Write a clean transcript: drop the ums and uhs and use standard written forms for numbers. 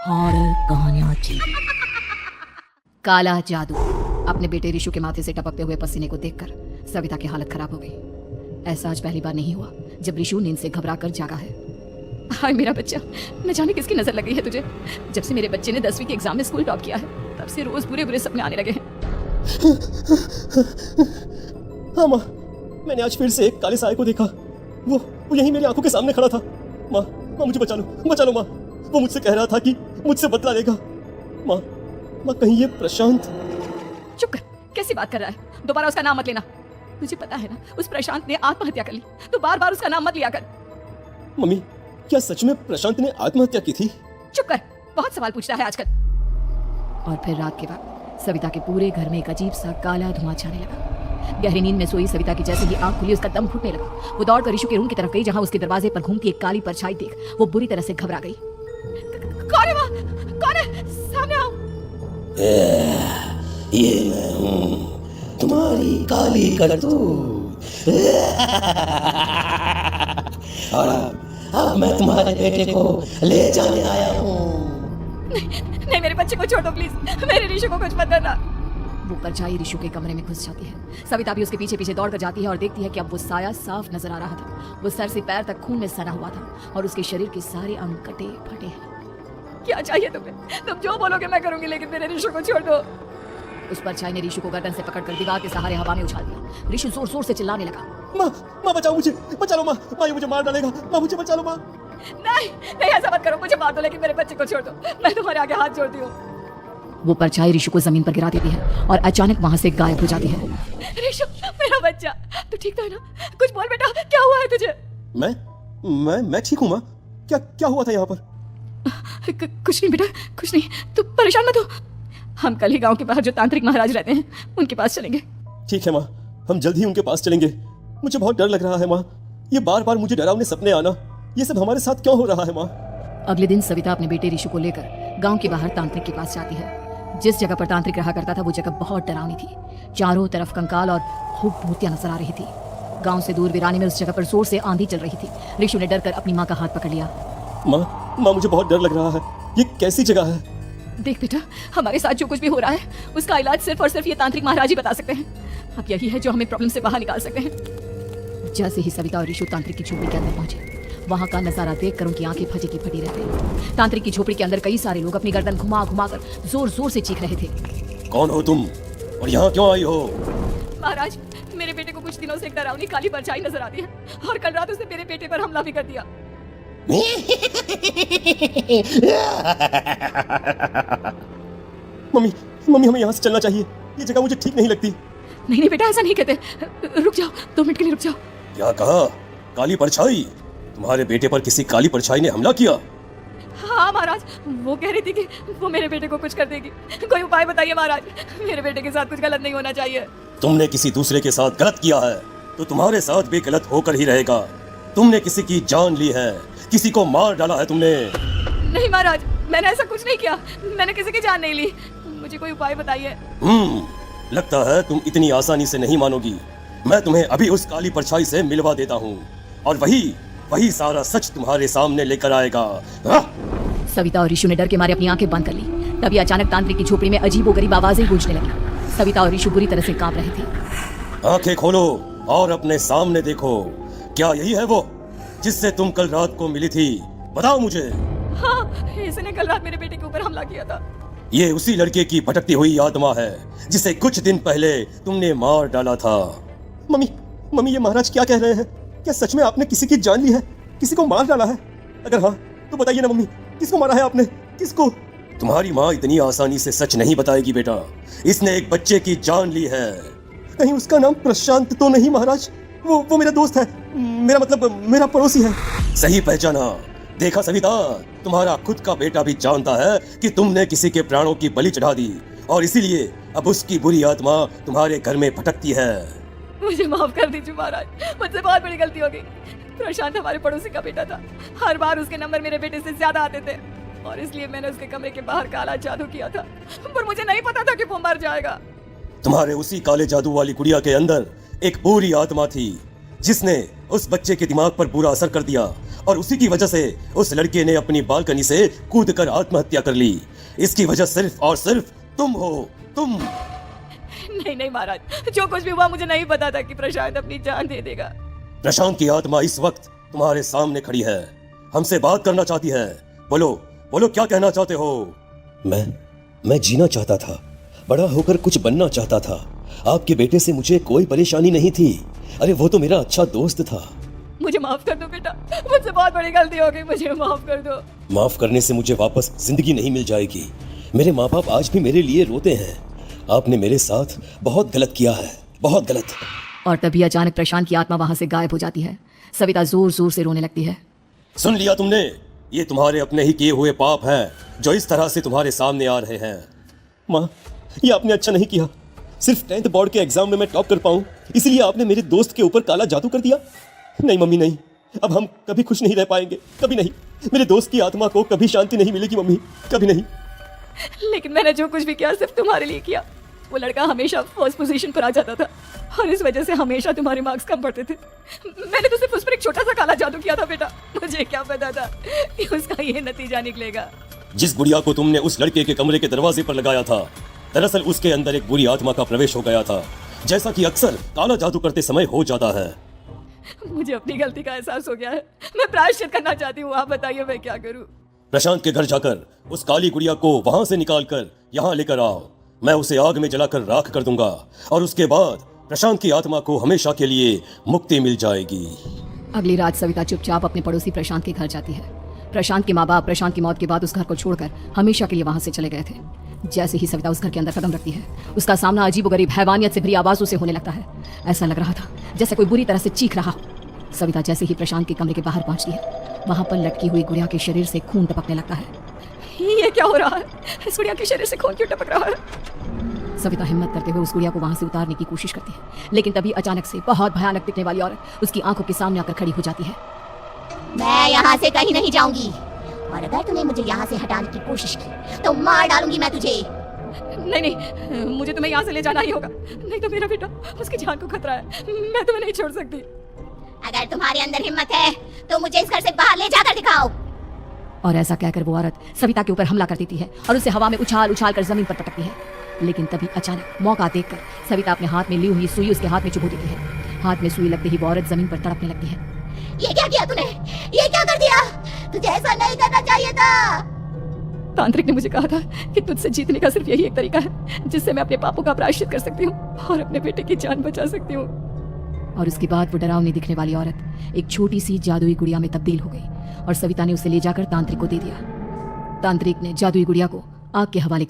Horror कहानियां TV. काला जादू। अपने बेटे रिशु के माथे से टपकते हुए पसीने को देखकर सविता की हालत खराब हो गई। ऐसा आज पहली बार नहीं हुआ जब रिशु नींद से घबराकर जागा है। हाय मेरा बच्चा, न जाने किसकी नजर लग गई है तुझे। जब से मेरे बच्चे ने 10वीं के एग्जाम में स्कूल टॉप किया है तब से रोज बुरे बुरे सपने आने लगे हैं। हाँ माँ, मैंने आज फिर से एक काले साए को देखा। वो यहीं मेरी आंखों के सामने खड़ा था। माँ मुझे बचा लो माँ। वो मुझसे कह रहा था कि मुझसे बदला लेगा। माँ कहीं ये प्रशांत। चुप कर, कैसी बात कर रहा है? दोबारा उसका नाम मत लेना। मुझे पता है ना उस प्रशांत ने आत्महत्या कर ली, तो बार बार उसका नाम मत लिया कर। मम्मी, क्या सच में प्रशांत ने आत्महत्या की थी? चुप कर, बहुत सवाल पूछता है आजकल। और फिर रात के बाद सविता के पूरे घर में एक अजीब सा काला धुआं छाने लगा। गहरी नींद में सोई सविता की जैसे ही आंख खुली उसका दम घुटने लगा। वो दौड़कर रिशु के रूम की तरफ गई जहां उसके दरवाजे पर घूमती एक काली परछाई देख वो बुरी तरह से घबरा गई। कौन है वहाँ? कौन है? सामने आओ। ये मैं हूँ, तुम्हारी काली करतूत। और अब मैं तुम्हारे बेटे को ले जाने आया हूँ। नहीं, मेरे बच्चे को छोड़ो प्लीज। मेरे रिशु को कुछ मत करना। वो परछाई रिशु के कमरे में घुस जाती है। सविता भी उसके पीछे पीछे दौड़कर जाती है और देखती है कि अब वो साया साफ नजर आ रहा था। वो सर से पैर तक खून में सना हुआ था और उसके शरीर के सारे अंग कटे फटे हैं। क्या चाहिए तुम्हें? तुम जो बोलोगे मैं करूंगी, लेकिन मेरे रिशु को छोड़ दो। उस परछाई ने रिशु को गर्दन से पकड़कर दीवार के सहारे हवा में उछाल दिया। रिशु जोर जोर से चिल्लाने लगा। माँ बचाओ मुझे, बचा लो माँ। ये मुझे मार डालेगा। माँ मुझे बचा लो माँ। नहीं, ऐसा मत करो। मुझे मार दो लेकिन मेरे बच्चे को छोड़ दो। मैं तुम्हारे आगे हाथ जोड़ती हूँ। वो परछाई रिशु को जमीन पर गिरा देती है और अचानक वहां से गायब हो जाती है। रिशु, मेरा बच्चा, तू ठीक तो है ना? कुछ बोल बेटा, क्या हुआ है तुझे? मैं ठीक हूँ माँ। क्या हुआ था यहाँ पर? कुछ नहीं बेटा, कुछ नहीं। तू परेशान मत हो। हम कल ही गांव के बाहर जो तांत्रिक महाराज रहते हैं उनके पास चलेंगे। ठीक है माँ, हम जल्द ही उनके पास चलेंगे। मुझे बहुत डर लग रहा है माँ। ये बार बार मुझे डरावने सपने आना, ये सब हमारे साथ क्यों हो रहा है माँ? अगले दिन सविता अपने बेटे रिशु को लेकर गांव के बाहर तांत्रिक के पास जाती है। जिस जगह पर तांत्रिक रहा करता था वो जगह बहुत डरावनी थी। चारों तरफ कंकाल और भूतियां नजर आ रही थी। गांव से दूर वीरानी में उस जगह पर जोर से आंधी चल रही थी। रिशु ने डरकर अपनी माँ का हाथ पकड़ लिया। माँ मुझे बहुत डर लग रहा है। ये कैसी जगह है? देख बेटा, हमारे साथ जो कुछ भी हो रहा है उसका इलाज सिर्फ और सिर्फ ये तांत्रिक महाराज ही बता सकते हैं। अब यही है जो हमें प्रॉब्लम से बाहर निकाल सकते हैं। जैसे ही सविता और रिशु तांत्रिक की झोपड़ी के अंदर पहुंचे, वहां का नजारा देखकर उनकी आंखें फटी की फटी रह गई। तांत्रिक की झोपड़ी के अंदर कई सारे लोग अपनी गर्दन घुमा घुमा कर जोर जोर से चीख रहे थे। कौन हो तुम और यहाँ क्यों आई हो? महाराज, मेरे बेटे को कुछ दिनों से एक डरावनी काली परछाई नजर आती है और कल रात उसने मेरे बेटे पर हमला भी कर दिया। मम्मी हमें यहाँ से चलना चाहिए। ये जगह मुझे ठीक नहीं लगती। नहीं बेटा, ऐसा नहीं कहते। रुक जाओ, 2 मिनट के लिए रुक जाओ। क्या कहा? काली परछाई? तुम्हारे बेटे पर किसी काली परछाई ने हमला किया? हाँ महाराज, वो कह रही थी कि वो मेरे बेटे को कुछ कर देगी। कोई उपाय बताइए महाराज, मेरे बेटे के साथ कुछ गलत नहीं होना चाहिए। तुमने किसी दूसरे के साथ गलत किया है तो तुम्हारे साथ भी गलत होकर ही रहेगा। तुमने किसी की जान ली है, किसी को मार डाला है तुमने। नहीं महाराज, मैंने ऐसा कुछ नहीं किया। मैंने किसी की जान नहीं ली। मुझे कोई उपाय बताइए। लगता है तुम इतनी आसानी से नहीं मानोगी। मैं तुम्हें अभी उस काली परछाई से मिलवा देता हूँ और वही सारा सच तुम्हारे सामने लेकर आएगा। सविता और रिशु ने डर के मारे अपनी आंखें बंद कर ली। तभी अचानक तांत्रिक की झोपड़ी में अजीबोगरीब आवाजें गूंजने लगी। सविता और रिशु बुरी तरह से कांप रहे थे। आंखें खोलो और अपने सामने देखो। क्या यही है वो जिससे तुम कल रात को मिली थी? बताओ मुझे। हाँ, इसने कल रात मेरे बेटे के ऊपर हमला किया था। ये उसी लड़के की भटकती हुई आत्मा है जिसे कुछ दिन पहले तुमने मार डाला था। मम्मी ये महाराज क्या कह रहे हैं? क्या सच में आपने किसी की जान ली है, किसी को मार डाला है? अगर हाँ तो बताइए ना मम्मी, किसको मारा है आपने? किसको? तुम्हारी माँ इतनी आसानी से सच नहीं बताएगी बेटा। इसने एक बच्चे की जान ली है। कहीं उसका नाम प्रशांत तो नहीं महाराज? वो मेरा दोस्त है, मेरा पड़ोसी है। सही पहचाना। देखा सविता, तुम्हारा खुद का बेटा भी जानता है कि तुमने किसी के प्राणों की बलि चढ़ा दी और इसीलिए अब उसकी बुरी आत्मा तुम्हारे घर में भटकती है। मुझे माफ कर दीजिए महाराज, मुझसे बहुत बड़ी गलती हो गई। प्रशांत हमारे पड़ोसी का बेटा था। हर बार उसके नंबर मेरे बेटे से ज्यादा आते थे और इसलिए मैंने उसके कमरे के बाहर काला जादू किया था, पर मुझे नहीं पता था कि वो मर जाएगा। तुम्हारे उसी काले जादू वाली गुड़िया के अंदर एक बुरी आत्मा थी जिसने उस बच्चे के दिमाग पर बुरा असर कर दिया और उसी की वजह से उस लड़के ने अपनी बालकनी से कूदकर आत्महत्या कर ली। इसकी वजह सिर्फ और सिर्फ तुम हो, तुम। नहीं नहीं महाराज, जो कुछ भी हुआ मुझे नहीं पता था कि प्रशांत अपनी जान दे देगा। प्रशांत की आत्मा इस वक्त तुम्हारे सामने खड़ी है, हमसे बात करना चाहती है। बोलो बोलो, क्या कहना चाहते हो? मैं जीना चाहता था, बड़ा होकर कुछ बनना चाहता था। आपके बेटे से मुझे कोई परेशानी नहीं थी। अरे वो तो मेरा अच्छा दोस्त था। मुझे माफ कर दो बेटा, मुझसे बहुत बड़ी गलती हो गई, मुझे माफ कर दो। माफ करने से मुझे वापस जिंदगी नहीं मिल जाएगी। मेरे माँ बाप आज भी मेरे लिए रोते हैं। आपने मेरे साथ बहुत गलत किया है, बहुत गलत। और तभी अचानक प्रशांत की आत्मा वहां से गायब हो जाती है। सविता जोर जोर से रोने लगती है। सुन लिया तुमने? ये तुम्हारे अपने ही किए हुए पाप हैं जो इस तरह से तुम्हारे सामने आ रहे हैं। माँ, ये आपने अच्छा नहीं किया। सिर्फ 10th बोर्ड के एग्जाम में मैं टॉप कर पाऊं, इसलिए आपने मेरे दोस्त के ऊपर काला जादू कर दिया। नहीं मम्मी, नहीं, अब हम कभी खुश नहीं रह पाएंगे, कभी नहीं। मेरे दोस्त की आत्मा को कभी शांति नहीं मिलेगी मम्मी, कभी नहीं। लेकिन मैंने जो कुछ भी किया सिर्फ तुम्हारे लिए किया। वो लड़का हमेशा फर्स्ट पोजीशन पर आ जाता था और इस वजह से हमेशा तुम्हारे मार्क्स कम पड़ते थे। मैंने तो सिर्फ उस पर एक छोटा सा काला जादू किया था बेटा। मुझे क्या पता था कि उसका ये नतीजा निकलेगा। जिस गुड़िया को तुमने उस लड़के के कमरे के दरवाजे पर लगाया था, दरअसल उसके अंदर एक बुरी आत्मा का प्रवेश हो गया था, जैसा कि अक्सर काला जादू करते समय हो जाता है। मुझे अपनी गलती का एहसास हो गया है। मैं प्रायश्चित करना चाहती हूँ, आप बताइए मैं क्या करूँ? प्रशांत के घर जाकर उस काली गुड़िया को वहां से निकालकर यहाँ लेकर आओ। मैं उसे आग में जलाकर राख कर दूंगा और उसके बाद प्रशांत की आत्मा को हमेशा के लिए मुक्ति मिल जाएगी। अगली रात सविता चुपचाप अपने पड़ोसी प्रशांत के घर जाती है। प्रशांत के माँ बाप प्रशांत की मौत के बाद उस घर को छोड़कर हमेशा के लिए वहां से चले गए थे। जैसे ही सविता उस घर के अंदर कदम रखती है, उसका सामना अजीबोगरीब हैवानियत से भरी आवाजों से होने लगता है। ऐसा लग रहा था जैसे कोई बुरी तरह से चीख रहा हो। सविता जैसे ही प्रशांत के कमरे के बाहर पहुंचती है, वहां पर लटकी हुई गुड़िया के शरीर से खून टपकने लगता है। ये क्या हो रहा है? इस गुड़िया के शरीर से खून क्यों टपक रहा है? सविता हिम्मत करते हुए उस गुड़िया को वहां से उतारने की कोशिश करती है, लेकिन तभी अचानक से बहुत भयानक दिखने वाली औरत उसकी आंखों के सामने आकर खड़ी हो जाती है। मैं यहाँ से कहीं नहीं जाऊंगी, और अगर तूने मुझे यहाँ से हटाने की कोशिश की तो मार डालूंगी मैं तुझे। नहीं नहीं, मुझे तुम्हें यहाँ से ले जाना ही होगा, नहीं तो मेरा बेटा, उसकी जान को खतरा है। मैं तुम्हें नहीं छोड़ सकती। अगर तुम्हारे अंदर हिम्मत है तो मुझे इस घर से बाहर ले जाकर दिखाओ। और ऐसा कहकर वो औरत सविता के ऊपर हमला कर देती है और उसे हवा में उछाल उछाल कर जमीन पर पटकती है। लेकिन तभी अचानक मौका देखकर सविता अपने हाथ में ली हुई सुई उसके हाथ में चुभो देती है। हाथ में सुई लगते ही वो औरत जमीन पर तड़पने लगती है। ये क्या किया तूने? ये क्या कर दिया? तुझे ऐसा नहीं करना चाहिए था। तांत्रिक ने मुझे कहा था कि तुझसे जीतने का सिर्फ यही एक तरीका है जिससे मैं अपने पापों का प्रायश्चित कर सकती हूँ और अपने बेटे की जान बचा सकती हूँ। और उसके बाद वो डरावनी दिखने वाली औरत एक छोटी सी जादुई गुड़िया में तब्दील हो गई और सविता ने उसे ले जाकर तांत्रिक को दे दिया। तांत्रिक ने जादुई गुड़िया को आग के हवाले